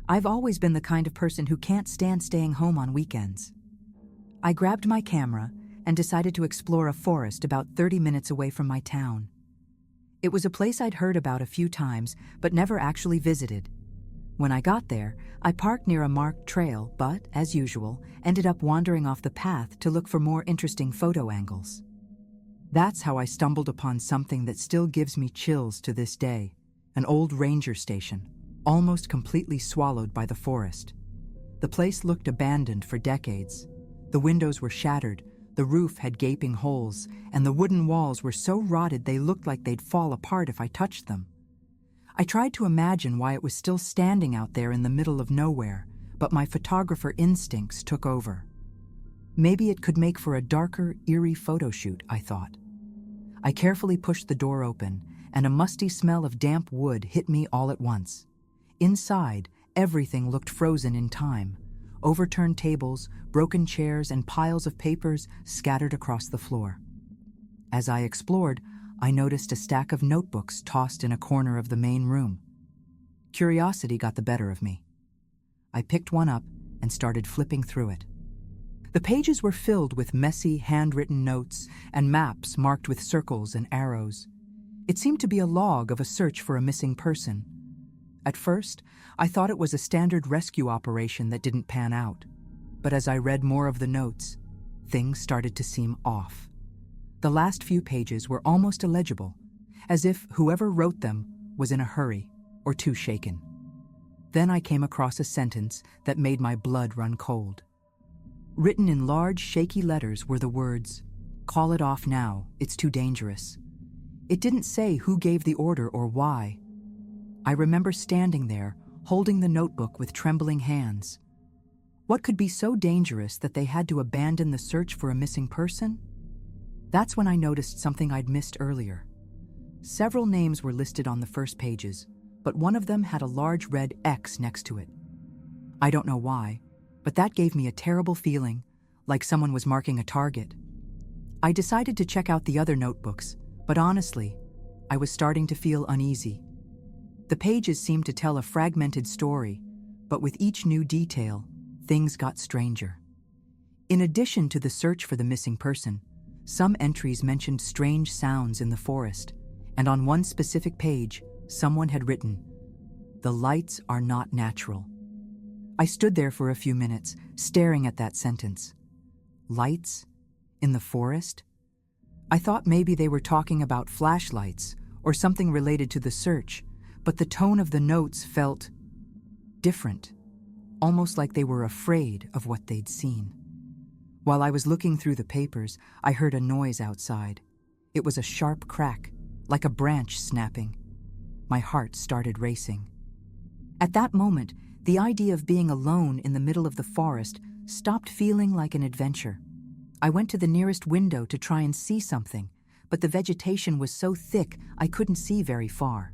I've always been the kind of person who can't stand staying home on weekends. I grabbed my camera and decided to explore a forest about 30 minutes away from my town. It was a place I'd heard about a few times, but never actually visited. When I got there, I parked near a marked trail, but, as usual, ended up wandering off the path to look for more interesting photo angles. That's how I stumbled upon something that still gives me chills to this day, an old ranger station, almost completely swallowed by the forest. The place looked abandoned for decades. The windows were shattered, the roof had gaping holes, and the wooden walls were so rotted they looked like they'd fall apart if I touched them. I tried to imagine why it was still standing out there in the middle of nowhere, but my photographer instincts took over. Maybe it could make for a darker, eerie photo shoot, I thought. I carefully pushed the door open, and a musty smell of damp wood hit me all at once. Inside, everything looked frozen in time. Overturned tables, broken chairs, and piles of papers scattered across the floor. As I explored, I noticed a stack of notebooks tossed in a corner of the main room. Curiosity got the better of me. I picked one up and started flipping through it. The pages were filled with messy, handwritten notes and maps marked with circles and arrows. It seemed to be a log of a search for a missing person. At first, I thought it was a standard rescue operation that didn't pan out. But as I read more of the notes, things started to seem off. The last few pages were almost illegible, as if whoever wrote them was in a hurry or too shaken. Then I came across a sentence that made my blood run cold. Written in large, shaky letters were the words, "Call it off now, it's too dangerous." It didn't say who gave the order or why. I remember standing there, holding the notebook with trembling hands. What could be so dangerous that they had to abandon the search for a missing person? That's when I noticed something I'd missed earlier. Several names were listed on the first pages, but one of them had a large red X next to it. I don't know why, but that gave me a terrible feeling, like someone was marking a target. I decided to check out the other notebooks, but honestly, I was starting to feel uneasy. The pages seemed to tell a fragmented story, but with each new detail, things got stranger. In addition to the search for the missing person, some entries mentioned strange sounds in the forest, and on one specific page, someone had written, "The lights are not natural." I stood there for a few minutes, staring at that sentence. Lights? In the forest? I thought maybe they were talking about flashlights or something related to the search, but the tone of the notes felt different, almost like they were afraid of what they'd seen. While I was looking through the papers, I heard a noise outside. It was a sharp crack, like a branch snapping. My heart started racing. At that moment, the idea of being alone in the middle of the forest stopped feeling like an adventure. I went to the nearest window to try and see something, but the vegetation was so thick I couldn't see very far.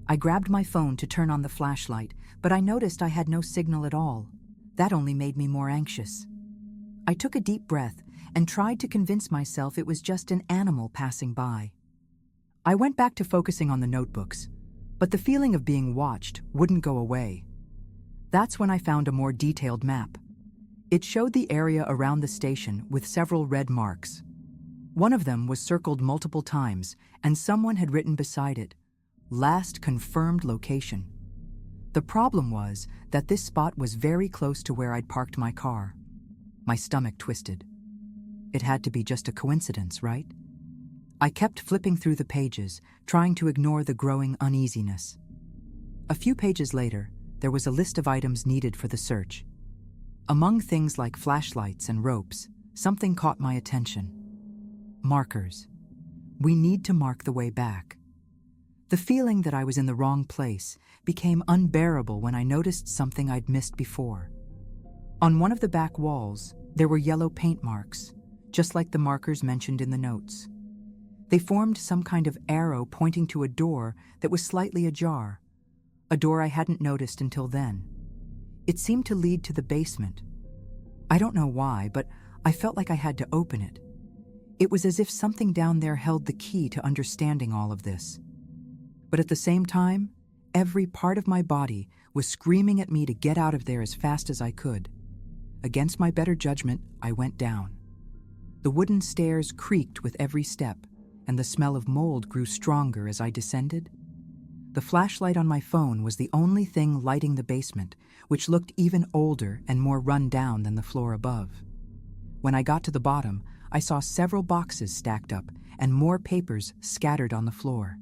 I grabbed my phone to turn on the flashlight, but I noticed I had no signal at all. That only made me more anxious. I took a deep breath and tried to convince myself it was just an animal passing by. I went back to focusing on the notebooks, but the feeling of being watched wouldn't go away. That's when I found a more detailed map. It showed the area around the station with several red marks. One of them was circled multiple times, and someone had written beside it, "Last confirmed location." The problem was that this spot was very close to where I'd parked my car. My stomach twisted. It had to be just a coincidence, right? I kept flipping through the pages, trying to ignore the growing uneasiness. A few pages later, there was a list of items needed for the search. Among things like flashlights and ropes, something caught my attention. Markers. We need to mark the way back. The feeling that I was in the wrong place became unbearable when I noticed something I'd missed before. On one of the back walls, there were yellow paint marks, just like the markers mentioned in the notes. They formed some kind of arrow pointing to a door that was slightly ajar, a door I hadn't noticed until then. It seemed to lead to the basement. I don't know why, but I felt like I had to open it. It was as if something down there held the key to understanding all of this. But at the same time, every part of my body was screaming at me to get out of there as fast as I could. Against my better judgment, I went down. The wooden stairs creaked with every step, and the smell of mold grew stronger as I descended. The flashlight on my phone was the only thing lighting the basement, which looked even older and more run down than the floor above. When I got to the bottom, I saw several boxes stacked up and more papers scattered on the floor.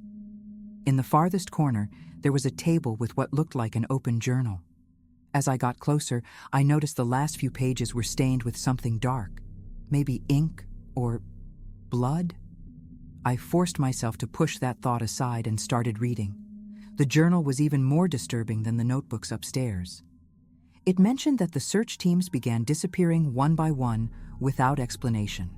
In the farthest corner, there was a table with what looked like an open journal. As I got closer, I noticed the last few pages were stained with something dark, maybe ink or blood. I forced myself to push that thought aside and started reading. The journal was even more disturbing than the notebooks upstairs. It mentioned that the search teams began disappearing one by one without explanation.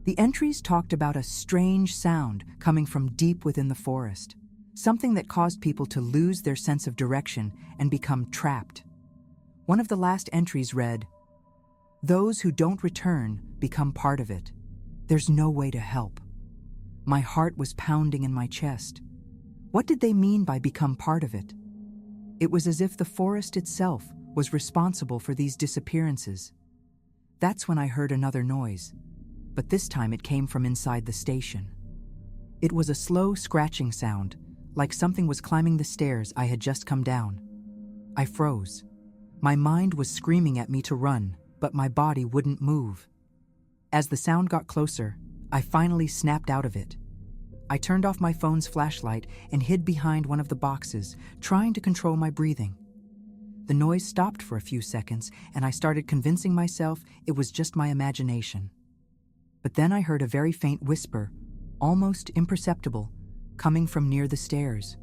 The entries talked about a strange sound coming from deep within the forest, something that caused people to lose their sense of direction and become trapped. One of the last entries read, "Those who don't return become part of it. There's no way to help." My heart was pounding in my chest. What did they mean by become part of it? It was as if the forest itself was responsible for these disappearances. That's when I heard another noise, but this time it came from inside the station. It was a slow scratching sound, like something was climbing the stairs I had just come down. I froze. My mind was screaming at me to run, but my body wouldn't move. As the sound got closer, I finally snapped out of it. I turned off my phone's flashlight and hid behind one of the boxes, trying to control my breathing. The noise stopped for a few seconds, and I started convincing myself it was just my imagination. But then I heard a very faint whisper, almost imperceptible, coming from near the stairs.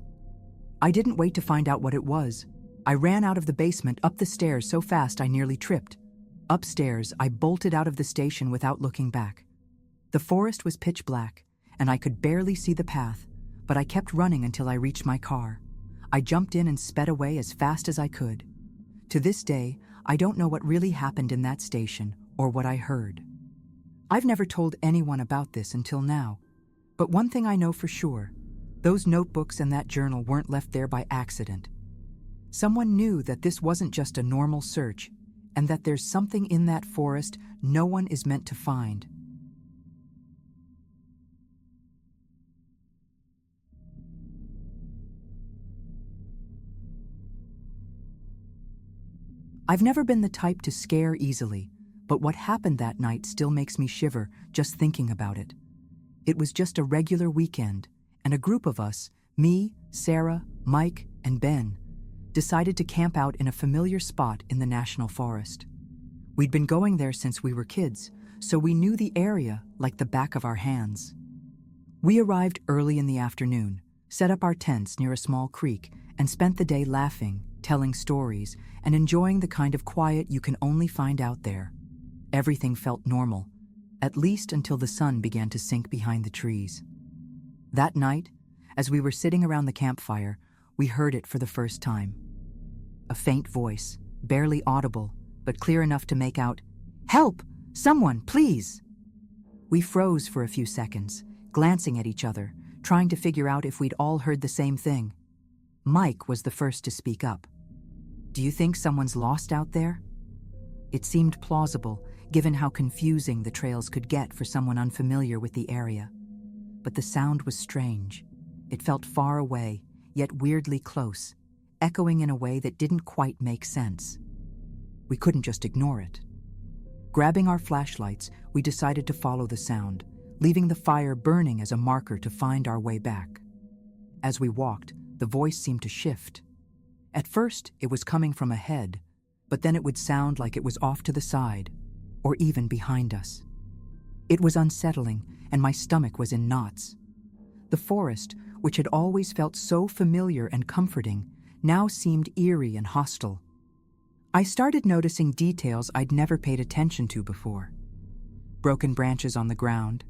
I didn't wait to find out what it was. I ran out of the basement up the stairs so fast I nearly tripped. Upstairs, I bolted out of the station without looking back. The forest was pitch black, and I could barely see the path, but I kept running until I reached my car. I jumped in and sped away as fast as I could. To this day, I don't know what really happened in that station or what I heard. I've never told anyone about this until now, but one thing I know for sure, those notebooks and that journal weren't left there by accident. Someone knew that this wasn't just a normal search, and that there's something in that forest no one is meant to find. I've never been the type to scare easily, but what happened that night still makes me shiver just thinking about it. It was just a regular weekend, and a group of us, me, Sarah, Mike, and Ben, decided to camp out in a familiar spot in the national forest. We'd been going there since we were kids, so we knew the area like the back of our hands. We arrived early in the afternoon, set up our tents near a small creek, and spent the day laughing, telling stories, and enjoying the kind of quiet you can only find out there. Everything felt normal, at least until the sun began to sink behind the trees. That night, as we were sitting around the campfire, we heard it for the first time. A faint voice, barely audible, but clear enough to make out, "Help! Someone, please!" We froze for a few seconds, glancing at each other, trying to figure out if we'd all heard the same thing. Mike was the first to speak up. "Do you think someone's lost out there?" It seemed plausible, given how confusing the trails could get for someone unfamiliar with the area. But the sound was strange. It felt far away, yet weirdly close, echoing in a way that didn't quite make sense. We couldn't just ignore it. Grabbing our flashlights, we decided to follow the sound, leaving the fire burning as a marker to find our way back. As we walked, the voice seemed to shift. At first, it was coming from ahead, but then it would sound like it was off to the side, or even behind us. It was unsettling, and my stomach was in knots. The forest, which had always felt so familiar and comforting, now seemed eerie and hostile. I started noticing details I'd never paid attention to before. Broken branches on the ground,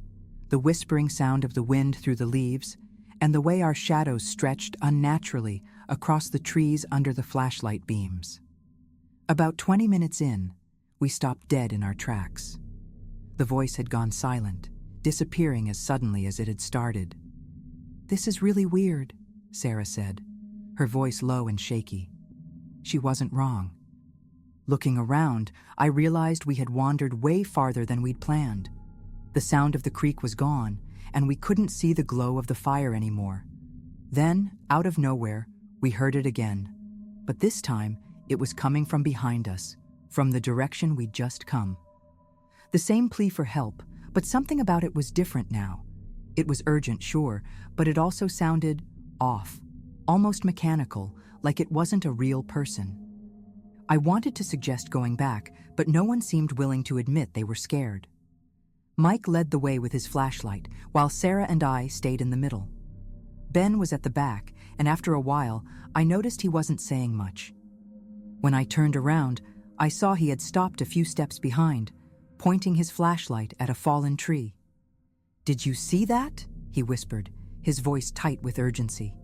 the whispering sound of the wind through the leaves, and the way our shadows stretched unnaturally across the trees under the flashlight beams. About 20 minutes in, we stopped dead in our tracks. The voice had gone silent, disappearing as suddenly as it had started. "This is really weird," Sarah said, her voice low and shaky. She wasn't wrong. Looking around, I realized we had wandered way farther than we'd planned. The sound of the creek was gone, and we couldn't see the glow of the fire anymore. Then, out of nowhere, we heard it again. But this time, it was coming from behind us, from the direction we'd just come. The same plea for help, but something about it was different now. It was urgent, sure, but it also sounded off, almost mechanical, like it wasn't a real person. I wanted to suggest going back, but no one seemed willing to admit they were scared. Mike led the way with his flashlight, while Sarah and I stayed in the middle. Ben was at the back, and after a while, I noticed he wasn't saying much. When I turned around, I saw he had stopped a few steps behind, pointing his flashlight at a fallen tree. "Did you see that?" he whispered, his voice tight with urgency.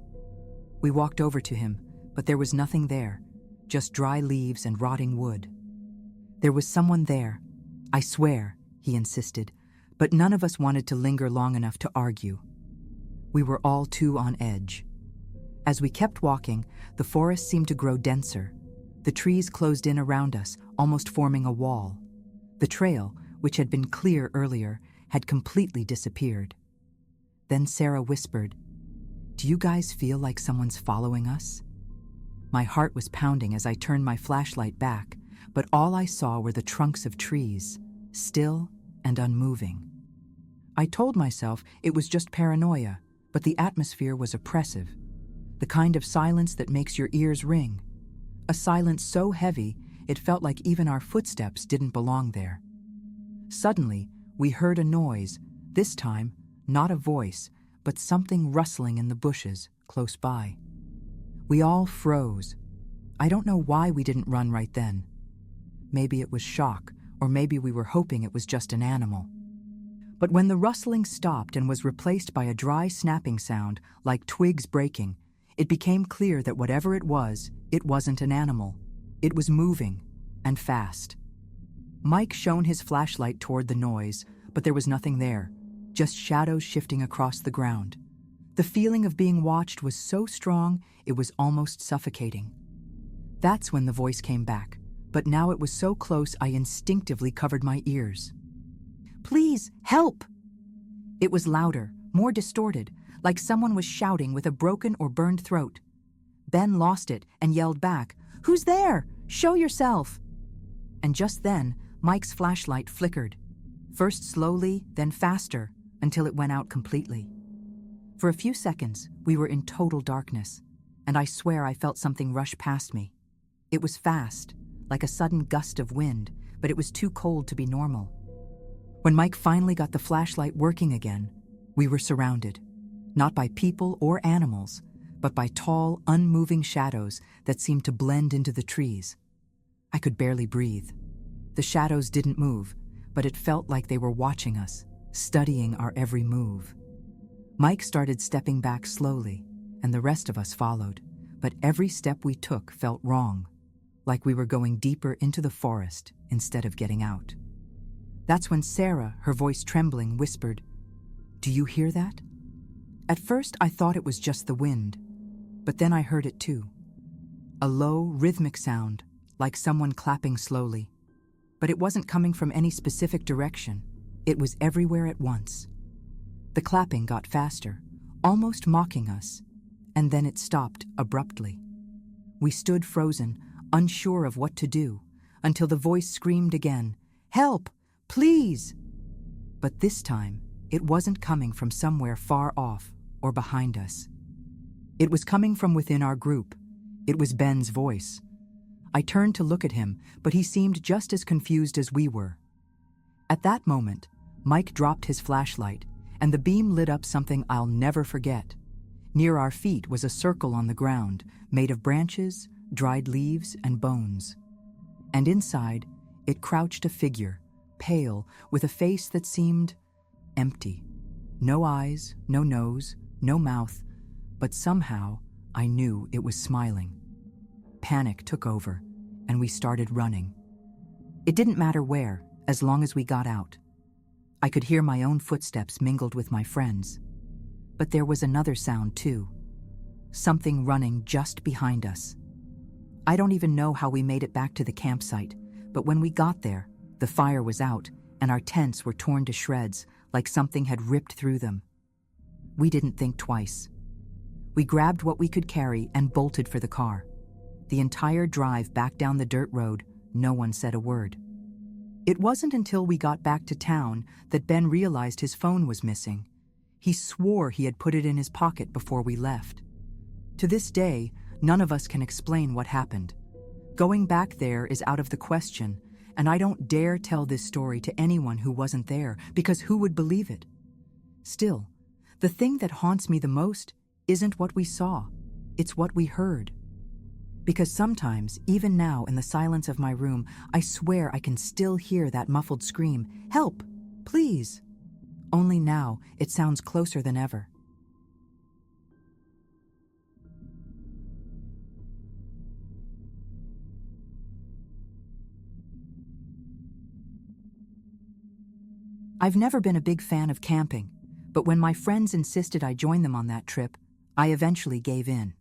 We walked over to him, but there was nothing there, just dry leaves and rotting wood. "There was someone there, I swear," he insisted, but none of us wanted to linger long enough to argue. We were all too on edge. As we kept walking, the forest seemed to grow denser. The trees closed in around us, almost forming a wall. The trail, which had been clear earlier, had completely disappeared. Then Sarah whispered, "Do you guys feel like someone's following us?" My heart was pounding as I turned my flashlight back, but all I saw were the trunks of trees, still and unmoving. I told myself it was just paranoia, but the atmosphere was oppressive. The kind of silence that makes your ears ring. A silence so heavy, it felt like even our footsteps didn't belong there. Suddenly, we heard a noise, this time, not a voice, but something rustling in the bushes close by. We all froze. I don't know why we didn't run right then. Maybe it was shock, or maybe we were hoping it was just an animal. But when the rustling stopped and was replaced by a dry snapping sound, like twigs breaking, it became clear that whatever it wasn't an animal. It was moving, and fast. Mike shone his flashlight toward the noise, but there was nothing there, just shadows shifting across the ground. The feeling of being watched was so strong, it was almost suffocating. That's when the voice came back, but now it was so close I instinctively covered my ears. "Please, help!" It was louder, more distorted, like someone was shouting with a broken or burned throat. Ben lost it and yelled back, "Who's there? Show yourself!" And just then, Mike's flashlight flickered, first slowly, then faster, until it went out completely. For a few seconds, we were in total darkness, and I swear I felt something rush past me. It was fast, like a sudden gust of wind, but it was too cold to be normal. When Mike finally got the flashlight working again, we were surrounded, not by people or animals, but by tall, unmoving shadows that seemed to blend into the trees. I could barely breathe. The shadows didn't move, but it felt like they were watching us, studying our every move. Mike started stepping back slowly, and the rest of us followed, but every step we took felt wrong, like we were going deeper into the forest instead of getting out. That's when Sarah, her voice trembling, whispered, "Do you hear that?" At first, I thought it was just the wind, but then I heard it too. A low, rhythmic sound, like someone clapping slowly. But it wasn't coming from any specific direction. It was everywhere at once. The clapping got faster, almost mocking us, and then it stopped abruptly. We stood frozen, unsure of what to do, until the voice screamed again, "Help! Please!" But this time, it wasn't coming from somewhere far off or behind us. It was coming from within our group. It was Ben's voice. I turned to look at him, but he seemed just as confused as we were. At that moment, Mike dropped his flashlight, and the beam lit up something I'll never forget. Near our feet was a circle on the ground, made of branches, dried leaves, and bones. And inside, it crouched a figure, pale, with a face that seemed empty. No eyes, no nose, no mouth, but somehow I knew it was smiling. Panic took over, and we started running. It didn't matter where, as long as we got out. I could hear my own footsteps mingled with my friends. But there was another sound too. Something running just behind us. I don't even know how we made it back to the campsite, but when we got there, the fire was out and our tents were torn to shreds like something had ripped through them. We didn't think twice. We grabbed what we could carry and bolted for the car. The entire drive back down the dirt road, no one said a word. It wasn't until we got back to town that Ben realized his phone was missing. He swore he had put it in his pocket before we left. To this day, none of us can explain what happened. Going back there is out of the question, and I don't dare tell this story to anyone who wasn't there, because who would believe it? Still, the thing that haunts me the most isn't what we saw, it's what we heard. Because sometimes, even now in the silence of my room, I swear I can still hear that muffled scream, "Help! Please!" Only now, it sounds closer than ever. I've never been a big fan of camping, but when my friends insisted I join them on that trip, I eventually gave in.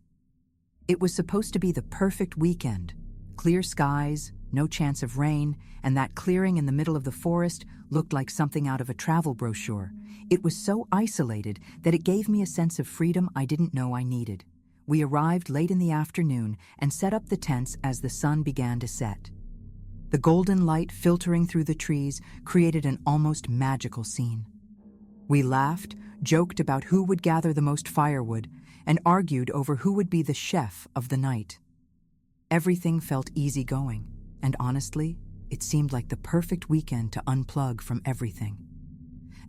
It was supposed to be the perfect weekend. Clear skies, no chance of rain, and that clearing in the middle of the forest looked like something out of a travel brochure. It was so isolated that it gave me a sense of freedom I didn't know I needed. We arrived late in the afternoon and set up the tents as the sun began to set. The golden light filtering through the trees created an almost magical scene. We laughed, joked about who would gather the most firewood, and argued over who would be the chef of the night. Everything felt easygoing, and honestly, it seemed like the perfect weekend to unplug from everything.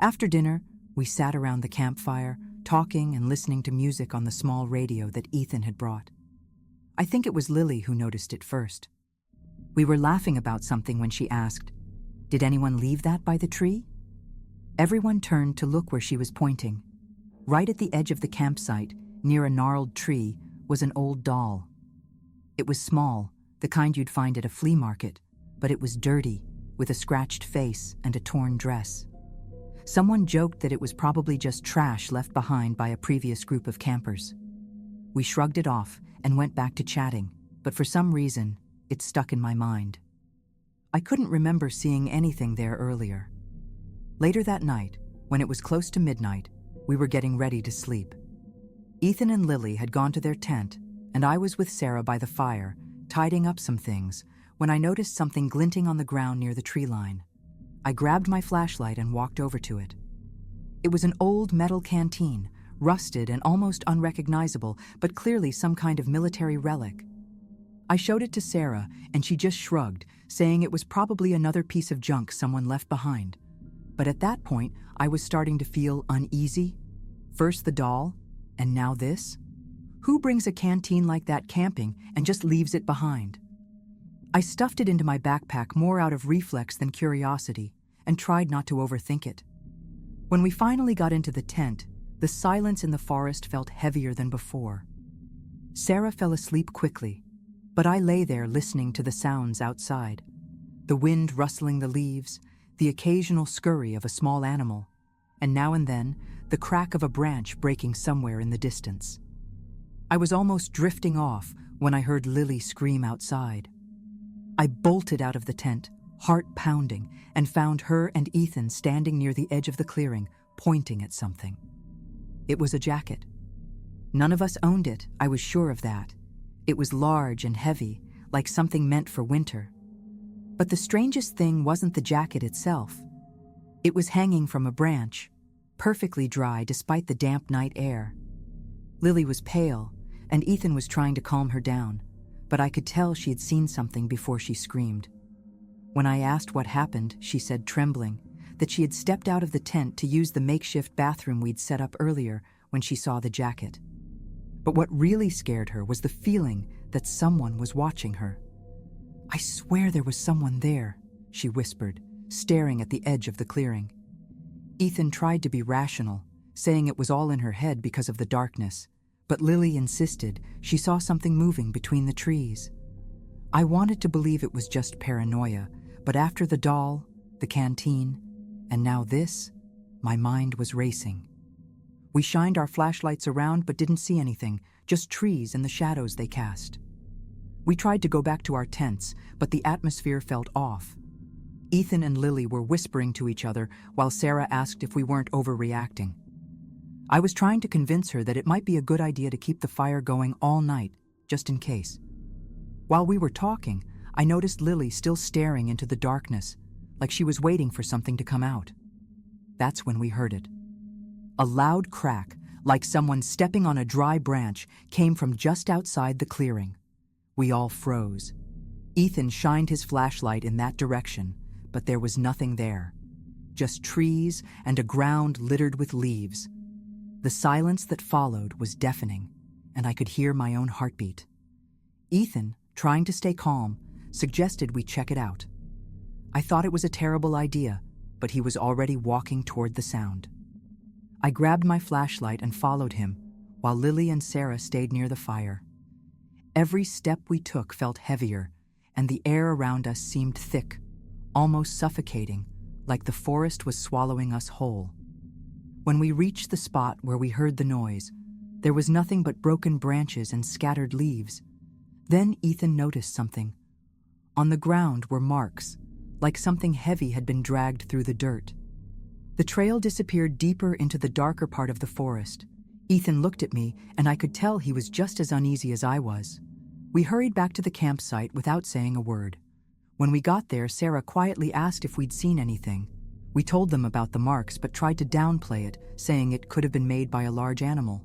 After dinner, we sat around the campfire, talking and listening to music on the small radio that Ethan had brought. I think it was Lily who noticed it first. We were laughing about something when she asked, "Did anyone leave that by the tree?" Everyone turned to look where she was pointing. Right at the edge of the campsite, near a gnarled tree, was an old doll. It was small, the kind you'd find at a flea market, but it was dirty, with a scratched face and a torn dress. Someone joked that it was probably just trash left behind by a previous group of campers. We shrugged it off and went back to chatting, but for some reason, it stuck in my mind. I couldn't remember seeing anything there earlier. Later that night, when it was close to midnight, we were getting ready to sleep. Ethan and Lily had gone to their tent, and I was with Sarah by the fire, tidying up some things, when I noticed something glinting on the ground near the tree line. I grabbed my flashlight and walked over to it. It was an old metal canteen, rusted and almost unrecognizable, but clearly some kind of military relic. I showed it to Sarah, and she just shrugged, saying it was probably another piece of junk someone left behind. But at that point, I was starting to feel uneasy. First the doll, and now this? Who brings a canteen like that camping and just leaves it behind? I stuffed it into my backpack more out of reflex than curiosity, and tried not to overthink it. When we finally got into the tent, the silence in the forest felt heavier than before. Sarah fell asleep quickly, but I lay there listening to the sounds outside. The wind rustling the leaves, the occasional scurry of a small animal, and now and then, the crack of a branch breaking somewhere in the distance. I was almost drifting off when I heard Lily scream outside. I bolted out of the tent, heart pounding, and found her and Ethan standing near the edge of the clearing, pointing at something. It was a jacket. None of us owned it, I was sure of that. It was large and heavy, like something meant for winter. But the strangest thing wasn't the jacket itself. It was hanging from a branch, perfectly dry despite the damp night air. Lily was pale, and Ethan was trying to calm her down, but I could tell she had seen something before she screamed. When I asked what happened, she said, trembling, that she had stepped out of the tent to use the makeshift bathroom we'd set up earlier when she saw the jacket. But what really scared her was the feeling that someone was watching her. "I swear there was someone there," she whispered, staring at the edge of the clearing. Ethan tried to be rational, saying it was all in her head because of the darkness, but Lily insisted she saw something moving between the trees. I wanted to believe it was just paranoia, but after the doll, the canteen, and now this, my mind was racing. We shined our flashlights around but didn't see anything, just trees and the shadows they cast. We tried to go back to our tents, but the atmosphere felt off. Ethan and Lily were whispering to each other while Sarah asked if we weren't overreacting. I was trying to convince her that it might be a good idea to keep the fire going all night, just in case. While we were talking, I noticed Lily still staring into the darkness, like she was waiting for something to come out. That's when we heard it. A loud crack, like someone stepping on a dry branch, came from just outside the clearing. We all froze. Ethan shined his flashlight in that direction, but there was nothing there. Just trees and a ground littered with leaves. The silence that followed was deafening, and I could hear my own heartbeat. Ethan, trying to stay calm, suggested we check it out. I thought it was a terrible idea, but he was already walking toward the sound. I grabbed my flashlight and followed him, while Lily and Sarah stayed near the fire. Every step we took felt heavier, and the air around us seemed thick, almost suffocating, like the forest was swallowing us whole. When we reached the spot where we heard the noise, there was nothing but broken branches and scattered leaves. Then Ethan noticed something. On the ground were marks, like something heavy had been dragged through the dirt. The trail disappeared deeper into the darker part of the forest. Ethan looked at me, and I could tell he was just as uneasy as I was. We hurried back to the campsite without saying a word. When we got there, Sarah quietly asked if we'd seen anything. We told them about the marks, but tried to downplay it, saying it could have been made by a large animal.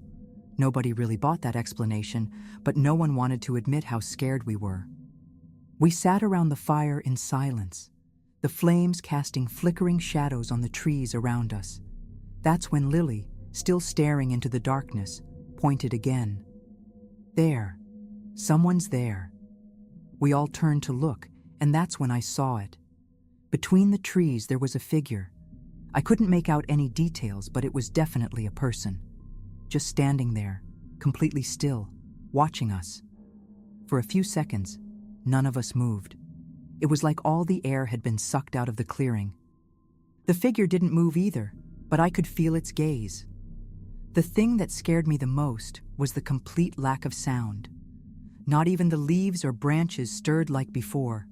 Nobody really bought that explanation, but no one wanted to admit how scared we were. We sat around the fire in silence, the flames casting flickering shadows on the trees around us. That's when Lily, still staring into the darkness, pointed again. There. Someone's there. We all turned to look, and that's when I saw it. Between the trees there was a figure. I couldn't make out any details, but it was definitely a person. Just standing there, completely still, watching us. For a few seconds, none of us moved. It was like all the air had been sucked out of the clearing. The figure didn't move either, but I could feel its gaze. The thing that scared me the most was the complete lack of sound. Not even the leaves or branches stirred like before.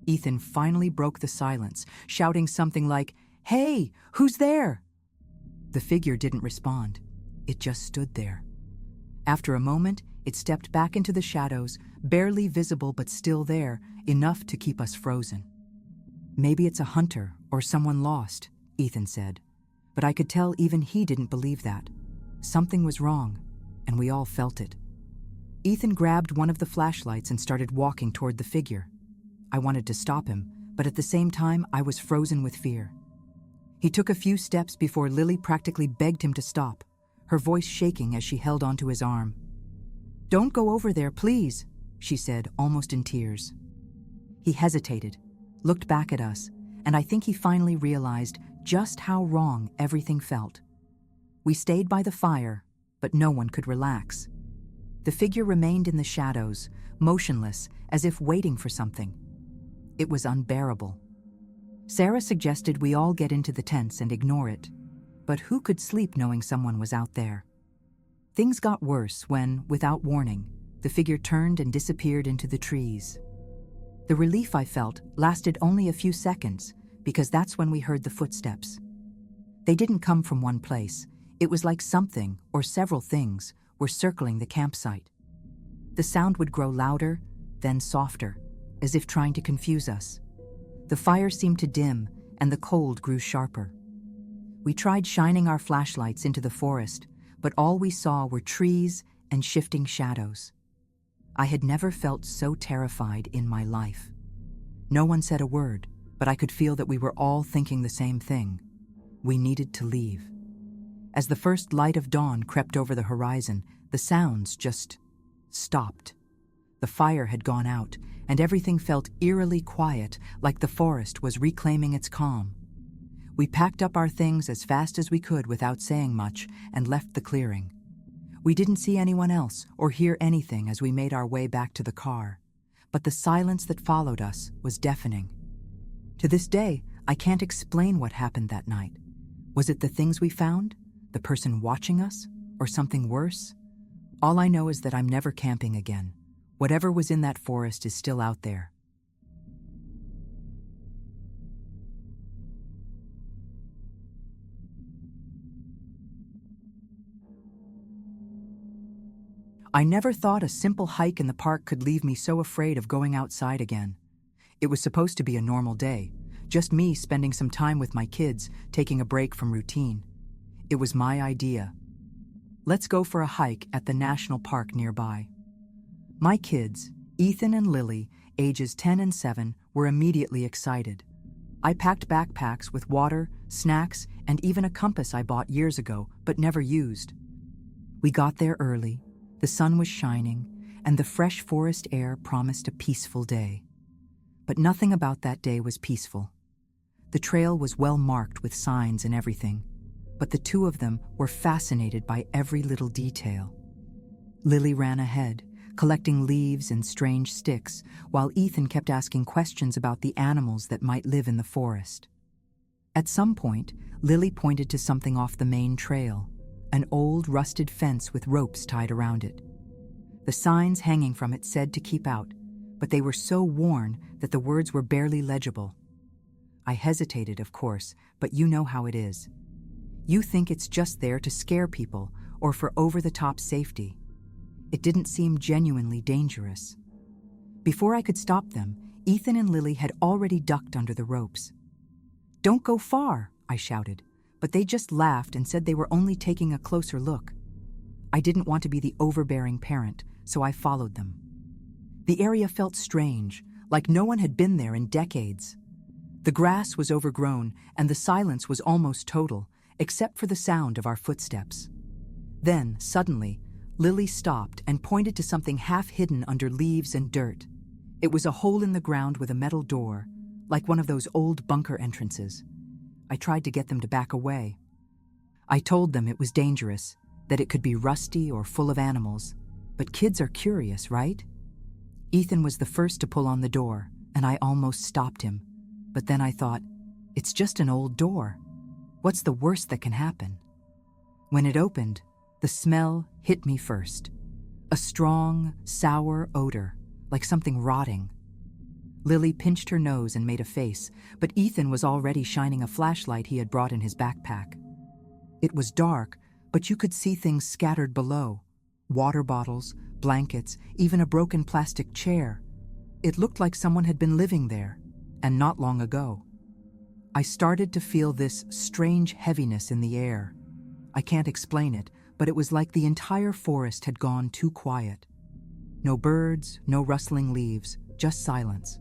Ethan finally broke the silence, shouting something like, "Hey, who's there?" The figure didn't respond. It just stood there. After a moment, it stepped back into the shadows, barely visible but still there, enough to keep us frozen. "Maybe it's a hunter or someone lost," Ethan said. But I could tell even he didn't believe that. Something was wrong, and we all felt it. Ethan grabbed one of the flashlights and started walking toward the figure. I wanted to stop him, but at the same time, I was frozen with fear. He took a few steps before Lily practically begged him to stop, her voice shaking as she held onto his arm. "Don't go over there, please," she said, almost in tears. He hesitated, looked back at us, and I think he finally realized just how wrong everything felt. We stayed by the fire, but no one could relax. The figure remained in the shadows, motionless, as if waiting for something. It was unbearable. Sarah suggested we all get into the tents and ignore it, but who could sleep knowing someone was out there? Things got worse when, without warning, the figure turned and disappeared into the trees. The relief I felt lasted only a few seconds, because that's when we heard the footsteps. They didn't come from one place. It was like something, or several things, were circling the campsite. The sound would grow louder, then softer, as if trying to confuse us. The fire seemed to dim, and the cold grew sharper. We tried shining our flashlights into the forest, but all we saw were trees and shifting shadows. I had never felt so terrified in my life. No one said a word, but I could feel that we were all thinking the same thing. We needed to leave. As the first light of dawn crept over the horizon, the sounds just stopped. The fire had gone out, and everything felt eerily quiet, like the forest was reclaiming its calm. We packed up our things as fast as we could without saying much and left the clearing. We didn't see anyone else or hear anything as we made our way back to the car, but the silence that followed us was deafening. To this day, I can't explain what happened that night. Was it the things we found, the person watching us, or something worse? All I know is that I'm never camping again. Whatever was in that forest is still out there. I never thought a simple hike in the park could leave me so afraid of going outside again. It was supposed to be a normal day, just me spending some time with my kids, taking a break from routine. It was my idea. Let's go for a hike at the national park nearby. My kids, Ethan and Lily, ages 10 and 7, were immediately excited. I packed backpacks with water, snacks, and even a compass I bought years ago but never used. We got there early. The sun was shining, and the fresh forest air promised a peaceful day. But nothing about that day was peaceful. The trail was well marked with signs and everything, but the two of them were fascinated by every little detail. Lily ran ahead, collecting leaves and strange sticks, while Ethan kept asking questions about the animals that might live in the forest. At some point, Lily pointed to something off the main trail, an old rusted fence with ropes tied around it. The signs hanging from it said to keep out, but they were so worn that the words were barely legible. I hesitated, of course, but you know how it is. You think it's just there to scare people or for over-the-top safety. It didn't seem genuinely dangerous. Before I could stop them, Ethan and Lily had already ducked under the ropes. "Don't go far," I shouted, but they just laughed and said they were only taking a closer look. I didn't want to be the overbearing parent, so I followed them. The area felt strange, like no one had been there in decades. The grass was overgrown, and the silence was almost total, except for the sound of our footsteps. Then, suddenly, Lily stopped and pointed to something half hidden under leaves and dirt. It was a hole in the ground with a metal door, like one of those old bunker entrances. I tried to get them to back away. I told them it was dangerous, that it could be rusty or full of animals, but kids are curious, right? Ethan was the first to pull on the door, and I almost stopped him. But then I thought, it's just an old door. What's the worst that can happen? When it opened, the smell hit me first. A strong, sour odor, like something rotting. Lily pinched her nose and made a face, but Ethan was already shining a flashlight he had brought in his backpack. It was dark, but you could see things scattered below. Water bottles, blankets, even a broken plastic chair. It looked like someone had been living there, and not long ago. I started to feel this strange heaviness in the air. I can't explain it, but it was like the entire forest had gone too quiet. No birds, no rustling leaves, just silence.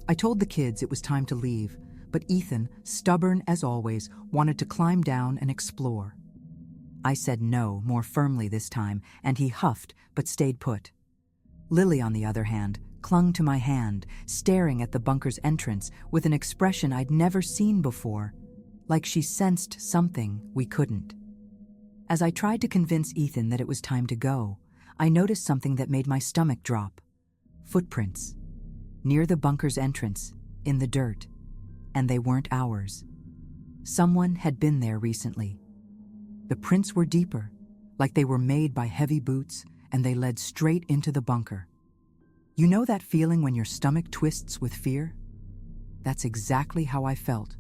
I told the kids it was time to leave, but Ethan, stubborn as always, wanted to climb down and explore. I said no more firmly this time, and he huffed but stayed put. Lily, on the other hand, clung to my hand, staring at the bunker's entrance with an expression I'd never seen before, like she sensed something we couldn't. As I tried to convince Ethan that it was time to go, I noticed something that made my stomach drop. Footprints. Near the bunker's entrance, in the dirt. And they weren't ours. Someone had been there recently. The prints were deeper, like they were made by heavy boots, and they led straight into the bunker. You know that feeling when your stomach twists with fear? That's exactly how I felt.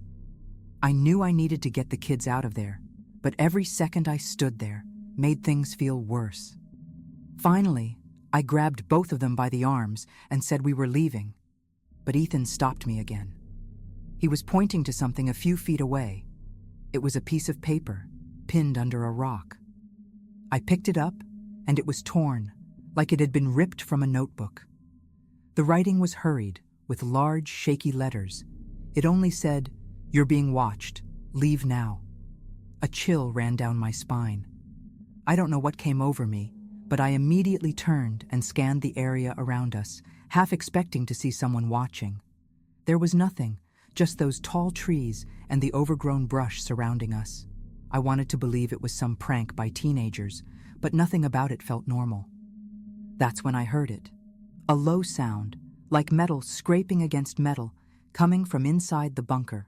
I knew I needed to get the kids out of there, but every second I stood there made things feel worse. Finally, I grabbed both of them by the arms and said we were leaving, but Ethan stopped me again. He was pointing to something a few feet away. It was a piece of paper, pinned under a rock. I picked it up, and it was torn, like it had been ripped from a notebook. The writing was hurried, with large, shaky letters. It only said, "You're being watched. Leave now." A chill ran down my spine. I don't know what came over me, but I immediately turned and scanned the area around us, half expecting to see someone watching. There was nothing, just those tall trees and the overgrown brush surrounding us. I wanted to believe it was some prank by teenagers, but nothing about it felt normal. That's when I heard it. A low sound, like metal scraping against metal, coming from inside the bunker.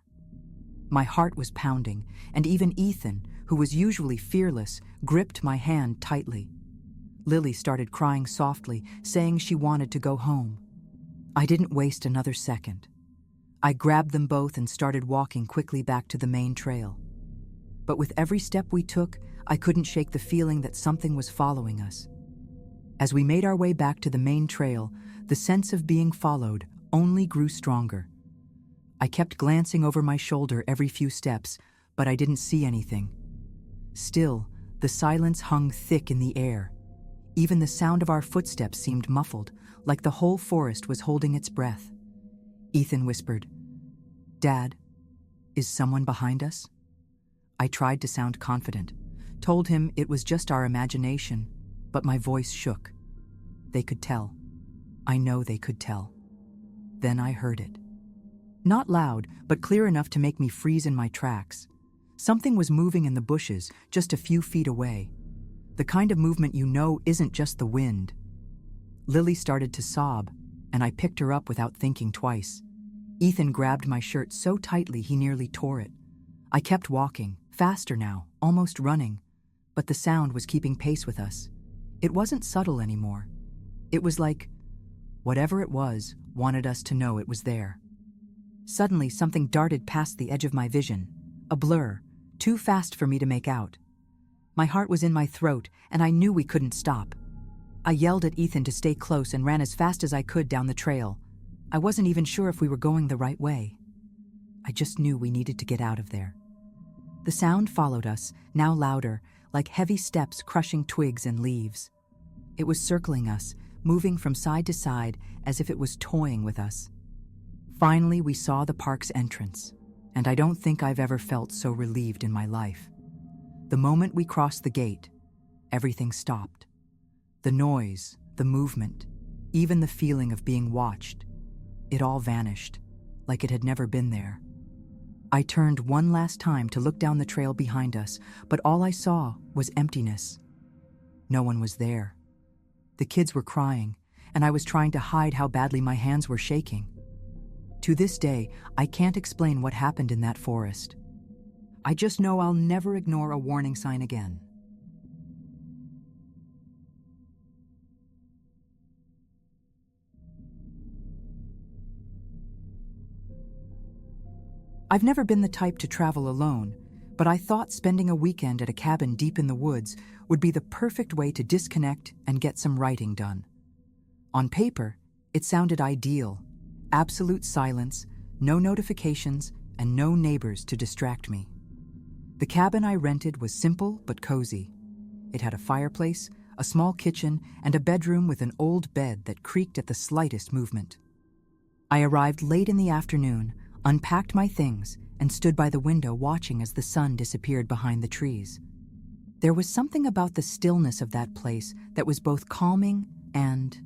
My heart was pounding, and even Ethan, who was usually fearless, gripped my hand tightly. Lily started crying softly, saying she wanted to go home. I didn't waste another second. I grabbed them both and started walking quickly back to the main trail. But with every step we took, I couldn't shake the feeling that something was following us. As we made our way back to the main trail, the sense of being followed only grew stronger. I kept glancing over my shoulder every few steps, but I didn't see anything. Still, the silence hung thick in the air. Even the sound of our footsteps seemed muffled, like the whole forest was holding its breath. Ethan whispered, "Dad, is someone behind us?" I tried to sound confident, told him it was just our imagination, but my voice shook. They could tell. I know they could tell. Then I heard it. Not loud, but clear enough to make me freeze in my tracks. Something was moving in the bushes, just a few feet away. The kind of movement you know isn't just the wind. Lily started to sob, and I picked her up without thinking twice. Ethan grabbed my shirt so tightly he nearly tore it. I kept walking, faster now, almost running, but the sound was keeping pace with us. It wasn't subtle anymore. It was like whatever it was wanted us to know it was there. Suddenly, something darted past the edge of my vision, a blur, too fast for me to make out. My heart was in my throat, and I knew we couldn't stop. I yelled at Ethan to stay close and ran as fast as I could down the trail. I wasn't even sure if we were going the right way. I just knew we needed to get out of there. The sound followed us, now louder, like heavy steps crushing twigs and leaves. It was circling us, moving from side to side as if it was toying with us. Finally, we saw the park's entrance, and I don't think I've ever felt so relieved in my life. The moment we crossed the gate, everything stopped. The noise, the movement, even the feeling of being watched. It all vanished, like it had never been there. I turned one last time to look down the trail behind us, but all I saw was emptiness. No one was there. The kids were crying, and I was trying to hide how badly my hands were shaking. To this day, I can't explain what happened in that forest. I just know I'll never ignore a warning sign again. I've never been the type to travel alone, but I thought spending a weekend at a cabin deep in the woods would be the perfect way to disconnect and get some writing done. On paper, it sounded ideal. Absolute silence, no notifications, and no neighbors to distract me. The cabin I rented was simple but cozy. It had a fireplace, a small kitchen, and a bedroom with an old bed that creaked at the slightest movement. I arrived late in the afternoon, unpacked my things, and stood by the window watching as the sun disappeared behind the trees. There was something about the stillness of that place that was both calming and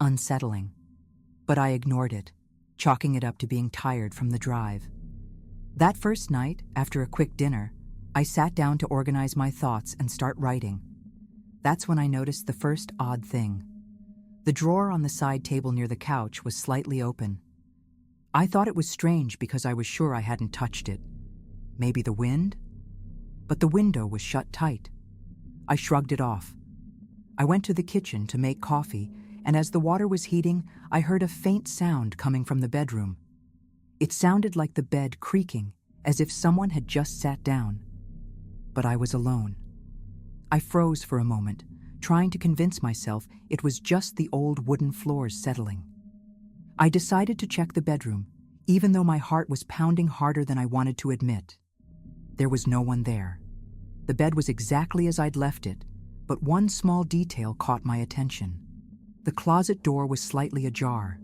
unsettling. But I ignored it, chalking it up to being tired from the drive. That first night, after a quick dinner, I sat down to organize my thoughts and start writing. That's when I noticed the first odd thing. The drawer on the side table near the couch was slightly open. I thought it was strange because I was sure I hadn't touched it. Maybe the wind? But the window was shut tight. I shrugged it off. I went to the kitchen to make coffee, and as the water was heating, I heard a faint sound coming from the bedroom. It sounded like the bed creaking, as if someone had just sat down. But I was alone. I froze for a moment, trying to convince myself it was just the old wooden floors settling. I decided to check the bedroom, even though my heart was pounding harder than I wanted to admit. There was no one there. The bed was exactly as I'd left it, but one small detail caught my attention. The closet door was slightly ajar.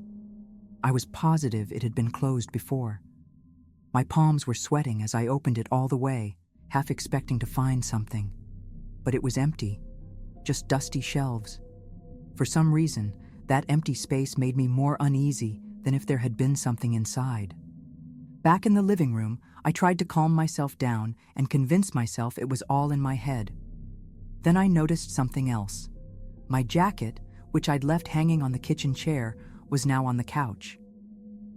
I was positive it had been closed before. My palms were sweating as I opened it all the way, half expecting to find something. But it was empty, just dusty shelves. For some reason, that empty space made me more uneasy than if there had been something inside. Back in the living room, I tried to calm myself down and convince myself it was all in my head. Then I noticed something else. My jacket, which I'd left hanging on the kitchen chair, was now on the couch.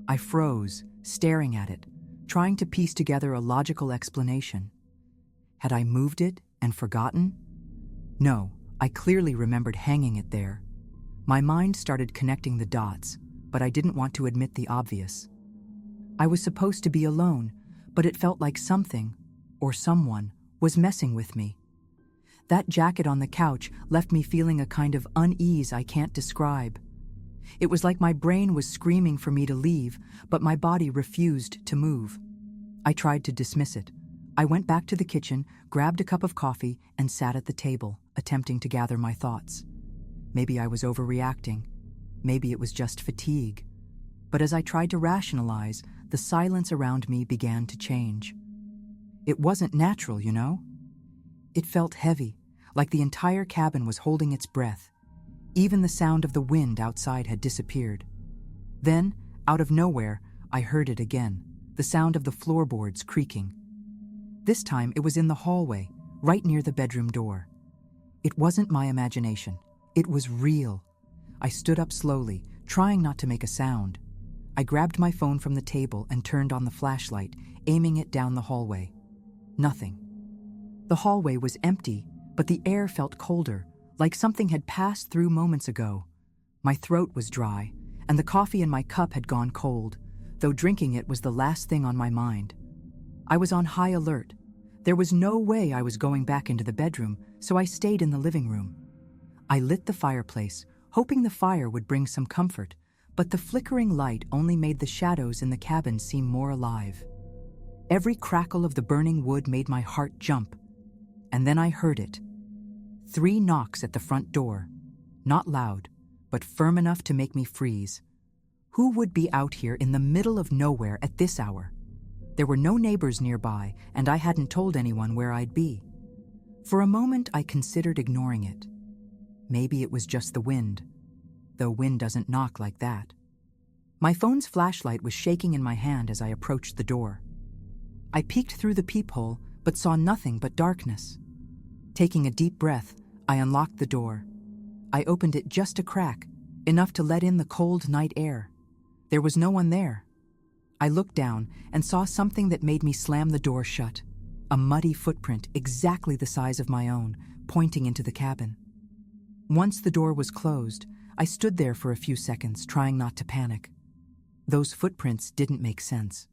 I froze, staring at it, trying to piece together a logical explanation. Had I moved it and forgotten? No, I clearly remembered hanging it there. My mind started connecting the dots, but I didn't want to admit the obvious. I was supposed to be alone, but it felt like something, or someone, was messing with me. That jacket on the couch left me feeling a kind of unease I can't describe. It was like my brain was screaming for me to leave, but my body refused to move. I tried to dismiss it. I went back to the kitchen, grabbed a cup of coffee, and sat at the table, attempting to gather my thoughts. Maybe I was overreacting. Maybe it was just fatigue. But as I tried to rationalize, the silence around me began to change. It wasn't natural, you know? It felt heavy, like the entire cabin was holding its breath. Even the sound of the wind outside had disappeared. Then, out of nowhere, I heard it again, the sound of the floorboards creaking. This time it was in the hallway, right near the bedroom door. It wasn't my imagination. It was real. I stood up slowly, trying not to make a sound. I grabbed my phone from the table and turned on the flashlight, aiming it down the hallway. Nothing. The hallway was empty, but the air felt colder, like something had passed through moments ago. My throat was dry, and the coffee in my cup had gone cold, though drinking it was the last thing on my mind. I was on high alert. There was no way I was going back into the bedroom, so I stayed in the living room. I lit the fireplace, hoping the fire would bring some comfort, but the flickering light only made the shadows in the cabin seem more alive. Every crackle of the burning wood made my heart jump. And then I heard it. 3 knocks at the front door. Not loud, but firm enough to make me freeze. Who would be out here in the middle of nowhere at this hour? There were no neighbors nearby, and I hadn't told anyone where I'd be. For a moment, I considered ignoring it. Maybe it was just the wind, though wind doesn't knock like that. My phone's flashlight was shaking in my hand as I approached the door. I peeked through the peephole, but saw nothing but darkness. Taking a deep breath, I unlocked the door. I opened it just a crack, enough to let in the cold night air. There was no one there. I looked down and saw something that made me slam the door shut. A muddy footprint exactly the size of my own, pointing into the cabin. Once the door was closed, I stood there for a few seconds, trying not to panic. Those footprints didn't make sense.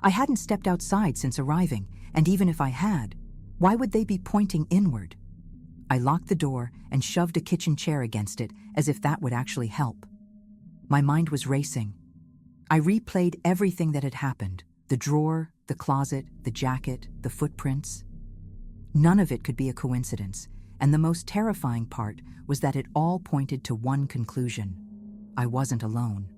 I hadn't stepped outside since arriving, and even if I had, why would they be pointing inward? I locked the door and shoved a kitchen chair against it, as if that would actually help. My mind was racing. I replayed everything that had happened: the drawer, the closet, the jacket, the footprints. None of it could be a coincidence, and the most terrifying part was that it all pointed to one conclusion: I wasn't alone.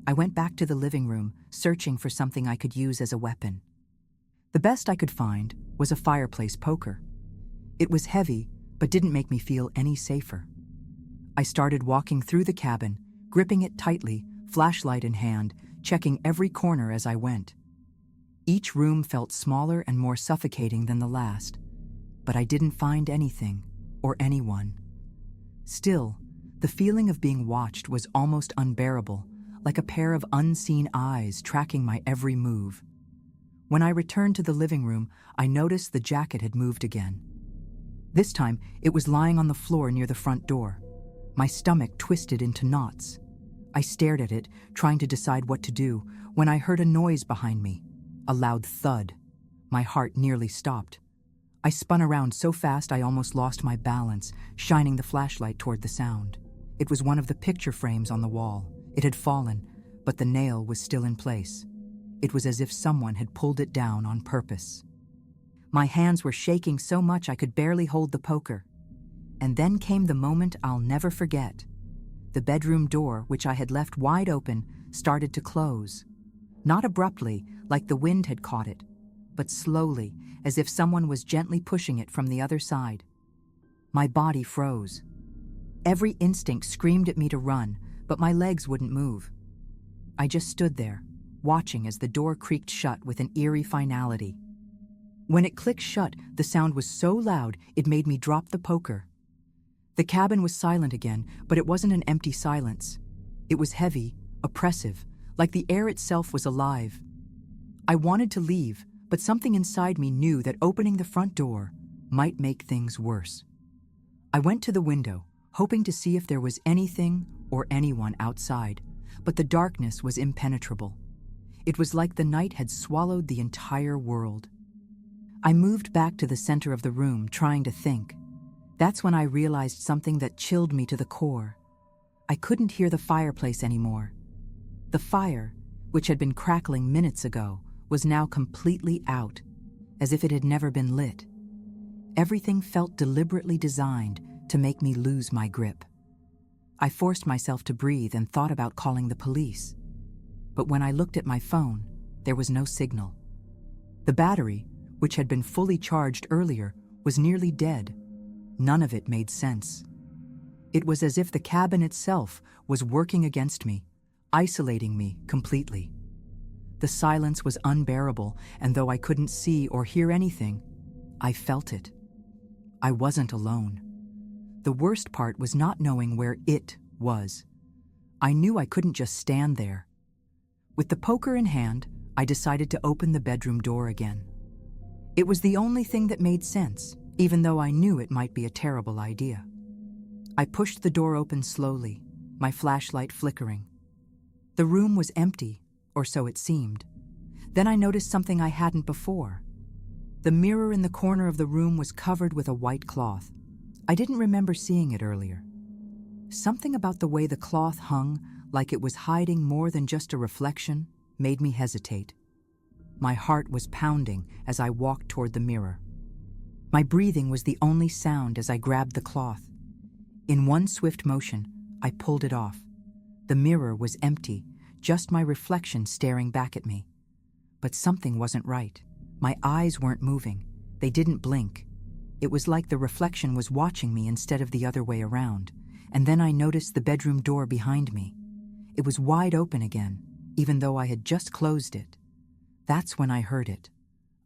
I went back to the living room, searching for something I could use as a weapon. The best I could find was a fireplace poker. It was heavy, but didn't make me feel any safer. I started walking through the cabin, gripping it tightly, flashlight in hand, checking every corner as I went. Each room felt smaller and more suffocating than the last, but I didn't find anything or anyone. Still, the feeling of being watched was almost unbearable, like a pair of unseen eyes tracking my every move. When I returned to the living room, I noticed the jacket had moved again. This time, it was lying on the floor near the front door. My stomach twisted into knots. I stared at it, trying to decide what to do, when I heard a noise behind me. A loud thud. My heart nearly stopped. I spun around so fast I almost lost my balance, shining the flashlight toward the sound. It was one of the picture frames on the wall. It had fallen, but the nail was still in place. It was as if someone had pulled it down on purpose. My hands were shaking so much I could barely hold the poker. And then came the moment I'll never forget. The bedroom door, which I had left wide open, started to close. Not abruptly, like the wind had caught it, but slowly, as if someone was gently pushing it from the other side. My body froze. Every instinct screamed at me to run, but my legs wouldn't move. I just stood there, watching as the door creaked shut with an eerie finality. When it clicked shut, the sound was so loud it made me drop the poker. The cabin was silent again, but it wasn't an empty silence. It was heavy, oppressive, like the air itself was alive. I wanted to leave, but something inside me knew that opening the front door might make things worse. I went to the window, hoping to see if there was anything or anyone outside, but the darkness was impenetrable. It was like the night had swallowed the entire world. I moved back to the center of the room, trying to think. That's when I realized something that chilled me to the core. I couldn't hear the fireplace anymore. The fire, which had been crackling minutes ago, was now completely out, as if it had never been lit. Everything felt deliberately designed to make me lose my grip. I forced myself to breathe and thought about calling the police. But when I looked at my phone, there was no signal. The battery, which had been fully charged earlier, was nearly dead. None of it made sense. It was as if the cabin itself was working against me, isolating me completely. The silence was unbearable, and though I couldn't see or hear anything, I felt it. I wasn't alone. The worst part was not knowing where it was. I knew I couldn't just stand there. With the poker in hand, I decided to open the bedroom door again. It was the only thing that made sense, even though I knew it might be a terrible idea. I pushed the door open slowly, my flashlight flickering. The room was empty, or so it seemed. Then I noticed something I hadn't before. The mirror in the corner of the room was covered with a white cloth. I didn't remember seeing it earlier. Something about the way the cloth hung, like it was hiding more than just a reflection, made me hesitate. My heart was pounding as I walked toward the mirror. My breathing was the only sound as I grabbed the cloth. In one swift motion, I pulled it off. The mirror was empty, just my reflection staring back at me. But something wasn't right. My eyes weren't moving. They didn't blink. It was like the reflection was watching me instead of the other way around. And then I noticed the bedroom door behind me. It was wide open again, even though I had just closed it. That's when I heard it.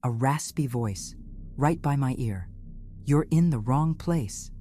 A raspy voice, right by my ear. "You're in the wrong place."